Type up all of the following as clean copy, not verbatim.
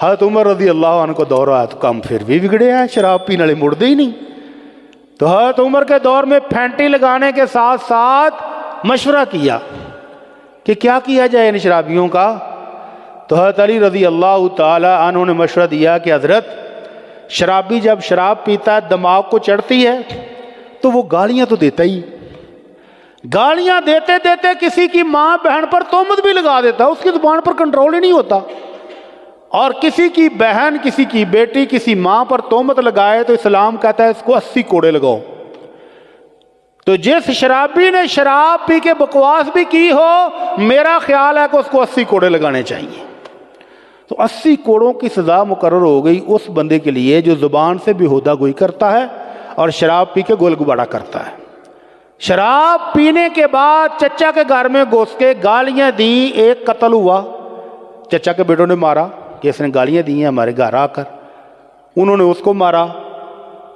حضرت عمر رضی اللہ عنہ کو دور آیا تو کام پھر بھی بگڑے ہیں، شراب پینے والے مڑتے ہی نہیں۔ تو حضرت عمر کے دور میں پھینٹی لگانے کے ساتھ ساتھ مشورہ کیا کہ کیا کیا جائے ان شرابیوں کا۔ تو حضرت علی رضی اللہ تعالی عنہ نے مشورہ دیا کہ حضرت، شرابی جب شراب پیتا ہے دماغ کو چڑھتی ہے تو وہ گالیاں تو دیتا ہی، گالیاں دیتے دیتے کسی کی ماں بہن پر تہمت بھی لگا دیتا، اس کی زبان پر کنٹرول ہی نہیں ہوتا، اور کسی کی بہن، کسی کی بیٹی، کسی ماں پر تہمت لگائے تو اسلام کہتا ہے اس کو 80 کوڑے لگاؤ۔ تو جس شرابی نے شراب پی کے بکواس بھی کی ہو، میرا خیال ہے کہ اس کو 80 کوڑے لگانے چاہیے۔ تو 80 کوڑوں کی سزا مقرر ہو گئی اس بندے کے لیے جو زبان سے بیہودہ گوئی کرتا ہے اور شراب پی کے گول گباڑا کرتا ہے۔ شراب پینے کے بعد چچا کے گھر میں گھس کے گالیاں دیں، ایک قتل ہوا، چچا کے بیٹوں نے مارا کہ اس نے گالیاں دی ہیں ہمارے گھر آ کر، انہوں نے اس کو مارا۔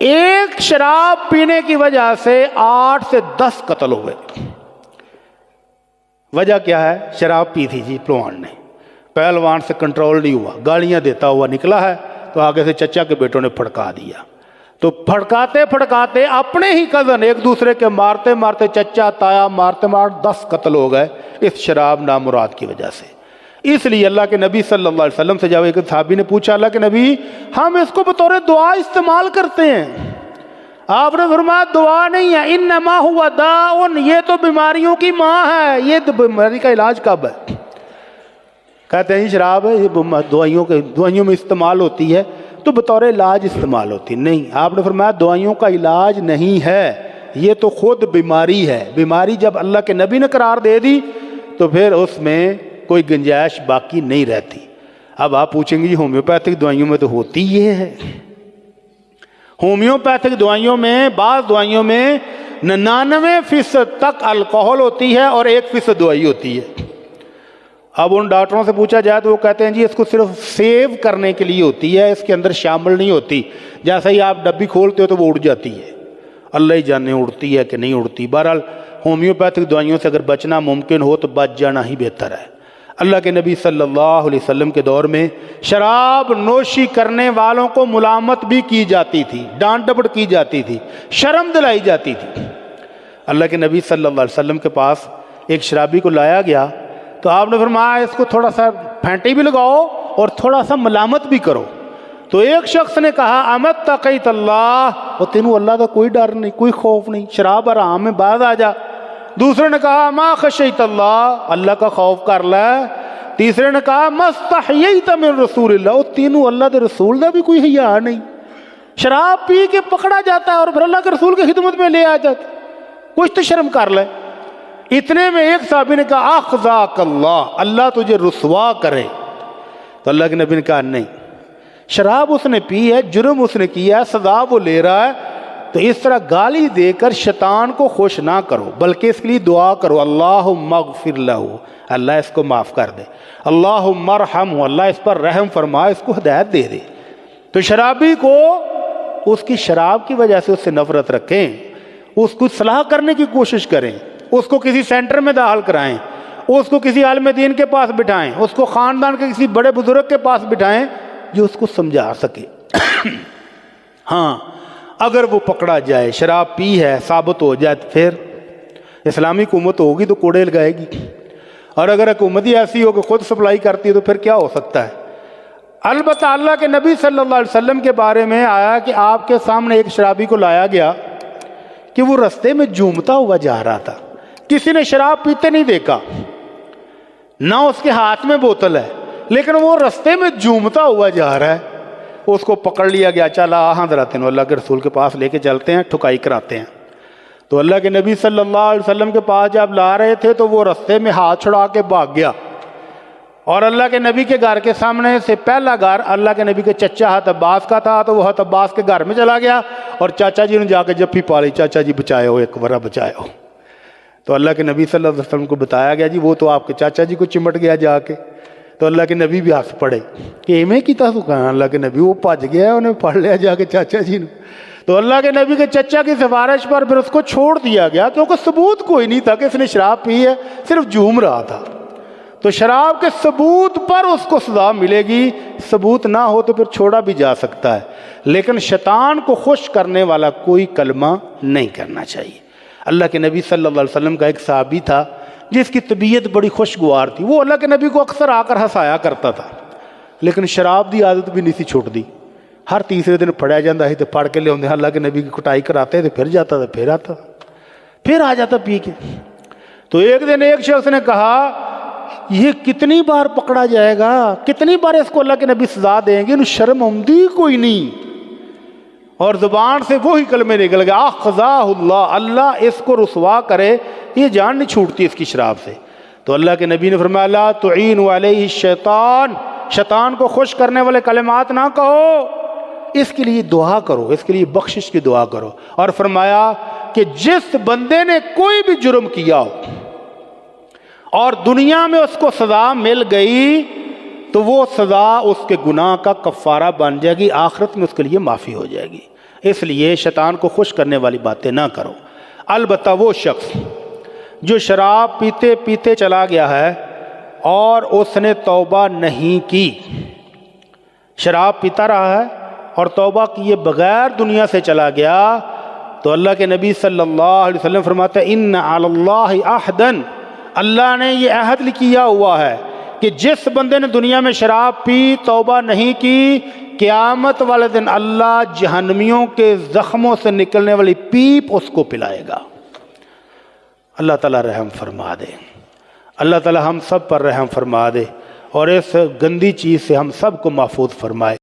ایک شراب پینے کی وجہ سے 8 سے 10 قتل ہوئے۔ وجہ کیا ہے؟ شراب پی تھی جی پلوان نے، پہلوان سے کنٹرول نہیں ہوا، گالیاں دیتا ہوا نکلا ہے، تو آگے سے چچا کے بیٹوں نے پھڑکا دیا۔ تو پھڑکاتے پھڑکاتے اپنے ہی کزن ایک دوسرے کے مارتے مارتے، چچا تایا مارتے مارتے 10 قتل ہو گئے اس شراب نامراد کی وجہ سے۔ اس لیے اللہ کے نبی صلی اللہ علیہ وسلم سے جب ایک صحابی نے پوچھا اللہ کے نبی ہم اس کو بطور دعا استعمال کرتے ہیں، آپ نے فرمایا دعا نہیں ہے، انما ہوا داء، یہ تو بیماریوں کی ماں ہے، یہ تو بیماری کا علاج کب ہے؟ کہتے ہیں شراب ہے یہ دوائیوں میں استعمال ہوتی ہے تو بطور علاج استعمال ہوتی نہیں، آپ نے فرمایا دوائیوں کا علاج نہیں ہے، یہ تو خود بیماری ہے۔ بیماری جب اللہ کے نبی نے قرار دے دی تو پھر اس میں کوئی گنجائش باقی نہیں رہتی۔ اب آپ پوچھیں گے ہومیوپیتھک دوائیوں میں تو ہوتی یہ ہے، ہومیوپیتھک دوائیوں میں بعض دوائیوں میں 99% تک الکوہل ہوتی ہے اور 1% دوائی ہوتی ہے۔ اب ان ڈاکٹروں سے پوچھا جائے تو وہ کہتے ہیں جی اس کو صرف سیو کرنے کے لیے ہوتی ہے، اس کے اندر شامل نہیں ہوتی، جیسا ہی آپ ڈبی کھولتے ہو تو وہ اڑ جاتی ہے، اللہ ہی جانے اڑتی ہے کہ نہیں اڑتی۔ بہرحال ہومیوپیتھک دوائیوں سے اگر بچنا ممکن ہو تو بچ جانا ہی بہتر ہے۔ اللہ کے نبی صلی اللہ علیہ وسلم کے دور میں شراب نوشی کرنے والوں کو ملامت بھی کی جاتی تھی، ڈانٹ ڈپٹ کی جاتی تھی، شرم دلائی جاتی تھی۔ اللہ کے نبی صلی اللہ علیہ وسلم کے پاس ایک شرابی کو لایا گیا تو آپ نے فرمایا اس کو تھوڑا سا پھینٹی بھی لگاؤ اور تھوڑا سا ملامت بھی کرو۔ تو ایک شخص نے کہا امت تقیت اللہ، وہ تینوں اللہ کا کوئی ڈر نہیں، کوئی خوف نہیں، شراب حرام میں باز آ جا۔ دوسرے نے کہا ما خشیت اللہ، اللہ کا خوف کر لے۔ تیسرے نے کہا مستحییت من رسول اللہ، وہ تینوں اللہ کے رسول کا بھی کوئی حیا نہیں، شراب پی کے پکڑا جاتا ہے اور پھر اللہ کے رسول کی خدمت میں لے آ جاتا، کچھ تو شرم کر لے۔ اتنے میں ایک صحابی نے کہا اخزاک اللہ، اللہ تجھے رسوا کرے۔ تو اللہ کے نبی نے کہا نہیں، شراب اس نے پی ہے، جرم اس نے کیا ہے، سزا وہ لے رہا ہے، تو اس طرح گالی دے کر شیطان کو خوش نہ کرو، بلکہ اس کے لیے دعا کرو اللہم اغفر لہ، اللہ اس کو معاف کر دے، اللہم ارحمہ، اللہ اس پر رحم فرما، اس کو ہدایت دے دے۔ تو شرابی کو اس کی شراب کی وجہ سے اس سے نفرت رکھیں، اس کو صلاح کرنے کی کوشش کریں، اس کو کسی سینٹر میں داخل کرائیں، اس کو کسی عالم دین کے پاس بٹھائیں، اس کو خاندان کے کسی بڑے بزرگ کے پاس بٹھائیں جو اس کو سمجھا سکے۔ ہاں اگر وہ پکڑا جائے شراب پی ہے ثابت ہو جائے تو پھر اسلامی حکومت ہوگی تو کوڑے لگائے گی، اور اگر حکومت ہی ایسی ہو کہ خود سپلائی کرتی ہے تو پھر کیا ہو سکتا ہے۔ البتہ اللہ کے نبی صلی اللہ علیہ وسلم کے بارے میں آیا کہ آپ کے سامنے ایک شرابی کو لایا گیا کہ وہ رستے میں جھومتا ہوا جا رہا تھا، کسی نے شراب پیتے نہیں دیکھا، نہ اس کے ہاتھ میں بوتل ہے، لیکن وہ رستے میں جھومتا ہوا جا رہا ہے۔ اس کو پکڑ لیا گیا، چلا حضرت اللہ کے رسول کے پاس لے کے چلتے ہیں، ٹھکائی کراتے ہیں۔ تو اللہ کے نبی صلی اللہ علیہ وسلم کے پاس جب لا رہے تھے تو وہ رستے میں ہاتھ چھڑا کے بھاگ گیا، اور اللہ کے نبی کے گھر کے سامنے سے پہلا گھر اللہ کے نبی کے چچا حضرت عباس کا تھا، تو وہ حضرت عباس کے گھر میں چلا گیا اور چاچا جی نے جا کے جپھی پالی، چاچا جی بچائے ہو، ایک ورہ بچائے ہو۔ تو اللہ کے نبی صلی اللہ علیہ وسلم کو بتایا گیا جی وہ تو آپ کے چاچا جی کو چمٹ گیا جا کے۔ تو اللہ کے نبی بھی ہنس پڑے کہ ایویں کیتا تو کہاں، اللہ کے نبی وہ بھج گیا، انہیں پڑھ لیا جا کے چاچا جی نے۔ تو اللہ کے نبی کے چچا کی سفارش پر پھر اس کو چھوڑ دیا گیا، کیونکہ ثبوت کوئی نہیں تھا کہ اس نے شراب پی ہے، صرف جھوم رہا تھا۔ تو شراب کے ثبوت پر اس کو سزا ملے گی، ثبوت نہ ہو تو پھر چھوڑا بھی جا سکتا ہے، لیکن شیطان کو خوش کرنے والا کوئی کلمہ نہیں کرنا چاہیے۔ اللہ کے نبی صلی اللہ علیہ وسلم کا ایک صحابی تھا جس کی طبیعت بڑی خوشگوار تھی، وہ اللہ کے نبی کو اکثر آ کر ہنسایا کرتا تھا، لیکن شراب دی عادت بھی نہیں سی چھوٹ دی۔ ہر تیسرے دن پڑھیا جاتا ہے تو پڑھ کے لے آتے، اللہ کے نبی کی کٹائی کراتے تو پھر جاتا تھا، پھر آتا، پھر آ جاتا پی کے۔ تو ایک دن ایک شخص نے کہا یہ کتنی بار پکڑا جائے گا، کتنی بار اس کو اللہ کے نبی سزا دیں گے، انہوں شرم آمدی کوئی نہیں۔ اور زبان سے وہی کلمے نکل گئے، اخزاہ اللہ، اللہ اس کو رسوا کرے، یہ جان نہیں چھوٹتی اس کی شراب سے۔ تو اللہ کے نبی نے فرمایا لا تعین علیہ الشیطان، شیطان کو خوش کرنے والے کلمات نہ کہو، اس کے لیے دعا کرو، اس کے لیے بخشش کی دعا کرو۔ اور فرمایا کہ جس بندے نے کوئی بھی جرم کیا ہو اور دنیا میں اس کو سزا مل گئی تو وہ سزا اس کے گناہ کا کفارہ بن جائے گی، آخرت میں اس کے لیے معافی ہو جائے گی۔ اس لیے شیطان کو خوش کرنے والی باتیں نہ کرو۔ البتہ وہ شخص جو شراب پیتے پیتے چلا گیا ہے اور اس نے توبہ نہیں کی، شراب پیتا رہا ہے اور توبہ کیے بغیر دنیا سے چلا گیا، تو اللہ کے نبی صلی اللہ علیہ وسلم فرماتے ہیں ان علی اللہ عہدن، اللہ نے یہ عہد کیا ہوا ہے کہ جس بندے نے دنیا میں شراب پی، توبہ نہیں کی، قیامت والے دن اللہ جہنمیوں کے زخموں سے نکلنے والی پیپ اس کو پلائے گا۔ اللہ تعالیٰ رحم فرما دے، اللہ تعالیٰ ہم سب پر رحم فرما دے اور اس گندی چیز سے ہم سب کو محفوظ فرمائے۔